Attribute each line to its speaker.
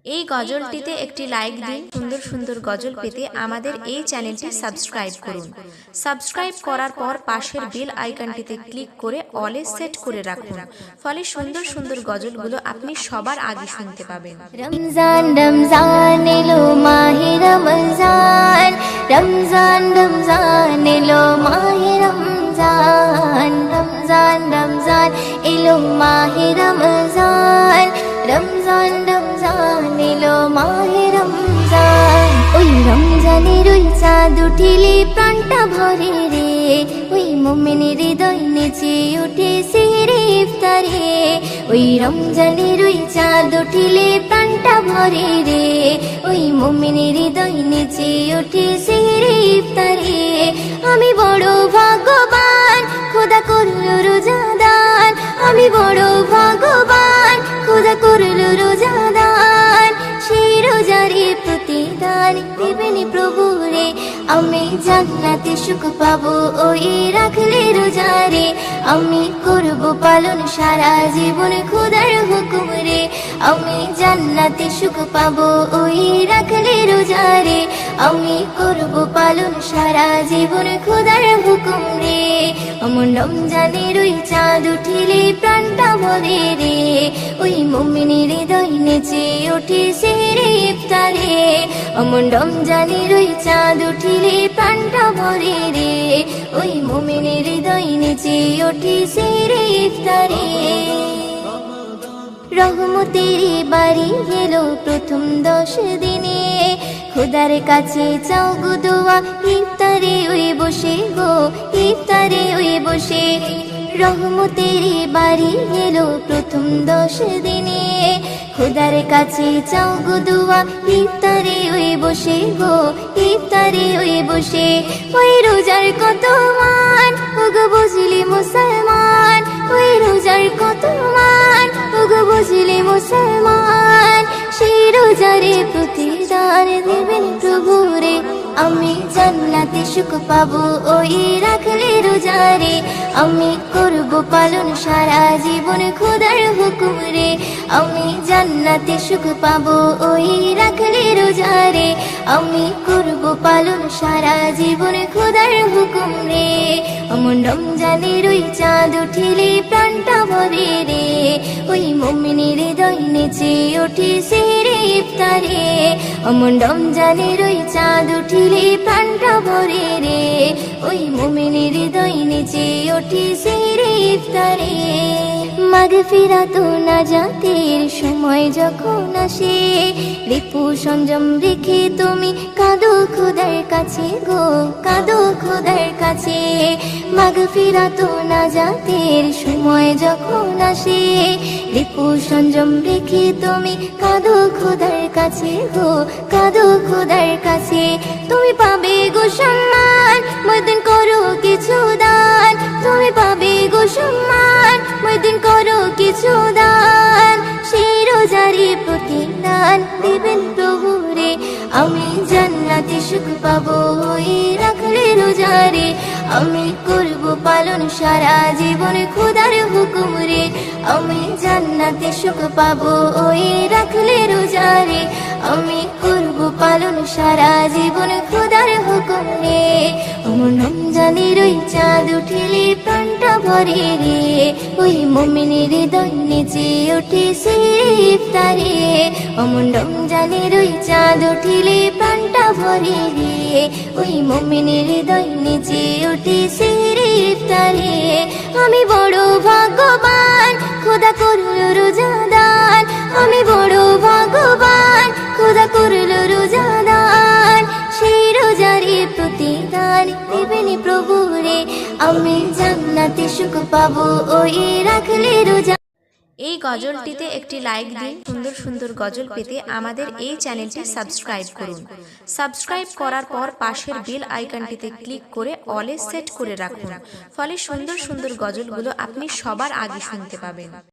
Speaker 1: এই গজলটিতে একটি লাইক দিন। সুন্দর সুন্দর গজল পেতে আমাদের এই চ্যানেলটি সাবস্ক্রাইব করুন। সাবস্ক্রাইব করার পর পাশের বেল আইকনটিতে ক্লিক করে অলে সেট করে রাখুন, ফলে সুন্দর সুন্দর গজলগুলো আপনি সবার আগে শুনতে পাবেন।
Speaker 2: রমজান রমজান এলো মাহে রমজান, রমজান রমজান এলো মাহে রমজান, রমজান রমজান এলো মাহে রমজান, রমজান রমজান এলো মাহে রমজান। ওই রমজানের ওই চাঁদ উঠিলে প্রাণটা ভরে রে, ওই মুমিনের হৃদয় নেচে উঠে সেহরে ইফতারে। ওই রমজানের ওই চাঁদ উঠিলে প্রাণটা ভরে রে, ওই মুমিনের হৃদয় নেচে উঠে সেহরে ইফতারে। আমি বড় ভাগ্যবান, খোদা করলো রোজাদান, আমি বড় ভাগ্যবান, খোদা করলো রোজাদান। সেই রোজারে প্রতিদান দেবেন প্রভু রে, আমি জান্নাতে সুখ পাবো ওই রাখলে রোজারে। আমি করব পালন সারা জীবন খোদার হুকুম রে, আমি জান্নাতে সুখ পাবো ওই রাখলে রোজারে। আমি করব পালন সারা জীবন খোদার হুকুম রে। অমন রমজানের ওই চাঁদ উঠিলে প্রাণটা ভরে রে, ওই মুমিনের হৃদয় নেচে ওঠে সেহরে ইফতারে। অমন রমজানের ওই চাঁদ উঠিলে প্রাণটা ভরে রে, ওই মুমিনের হৃদয় নেচে ওঠে সেহরে ইফতারে। রহমতের বাড়ি এলো প্রথম 10 দিনে, খোদার কাছে চাও গো দোয়া ইফতারে ওই বসে গো, ইফতারে ওই বসে। রহমতের বাড়ি এলো প্রথম 10 দিনে, খোদার কাছে চাও গো দোয়া ইফতারে ওই বসে গো, ইফতারে ওই বসে। ওই রোজার কত মান ওগো বুঝলি মুসলমান, ওই রোজার কত মান ওগো বুঝলি মুসলমান। সেই রোজারে প্রতিদান দেবেন প্রভু রে, আমি জান্নাতে সুখ পাবো ওই রাখলে রোজারে। আমি করব পালন সারা জীবন খোদার হুকুম রে, আমি জান্নাতে সুখ পাবো ওই রাখলে রোজারে। আমি করব পালন সারা জীবন খোদার হুকুম রে। অমন রমজানের ওই চাঁদ উঠিলে প্রাণটা ভরে রে, ওই মুমিনের হৃদয় নেচে ওঠে সেহরে ইফতারে। অমন রমজানের ওই চাঁদ উঠিলে প্রাণটা ভরে রে, ওই মুমিনের হৃদয় নেচে ওঠে সেহরে ইফতারে। মাগফিরাত ও নাজাতের সময় যখন আসে, রিপু সংযম রেখে তুমি কাঁদো খোদার কাছে গো, কাঁদো খোদার কাছে। মাগফিরাত ও নাজাতের সময় যখন আসে, রিপু সংযম রেখে তুমি কাঁদো খোদার কাছে গো, কাঁদো খোদার কাছে। তুমি পাবে গো সম্মান, ময়দিন করো কিছু দান, তুমি পাবে গো সম্মান, ময়দিন করো কিছু দান। সেই রোজারে প্রতিদান দেবেন প্রভু রে, আমি জান্নাতে সুখ পাবো ওই রাখলে রোজারে। আমি করব পালন সারা জীবন খোদার হুকুম রে, আমি জান্নাতে সুখ পাবো ওই রাখলে রোজারে। আমি করব পালন সারা জীবন খোদার হুকুম রে। অমন রমজানের ওই চাঁদ উঠিলে প্রাণটা ভরে রে, ওই মুমিনের হৃদয় নেচে ওঠে সেহরে ইফতারে। অমন রমজানের ওই চাঁদ উঠিলে প্রাণটা ভরে রে, ওই মুমিনের হৃদয় নেচে ওঠে সেহরে ইফতারে। আমি বড় ভাগ্যবান, খোদা করলো রোজাদান, আমি বড় ভাগ্যবান, খোদা করলো রোজাদান। সেই রোজারে প্রতিদান দেবেন প্রভু রে, আমি জান্নাতে সুখ পাবো ওই রাখলে রোজা।
Speaker 1: এই গজলটিতে একটি লাইক দিন। সুন্দর সুন্দর গজল পেতে আমাদের এই চ্যানেলটি সাবস্ক্রাইব করুন। সাবস্ক্রাইব করার পর পাশের বেল আইকনটিতে ক্লিক করে অলে সেট করে রাখুন, ফলে সুন্দর সুন্দর গজলগুলো আপনি সবার আগে শুনতে পাবেন।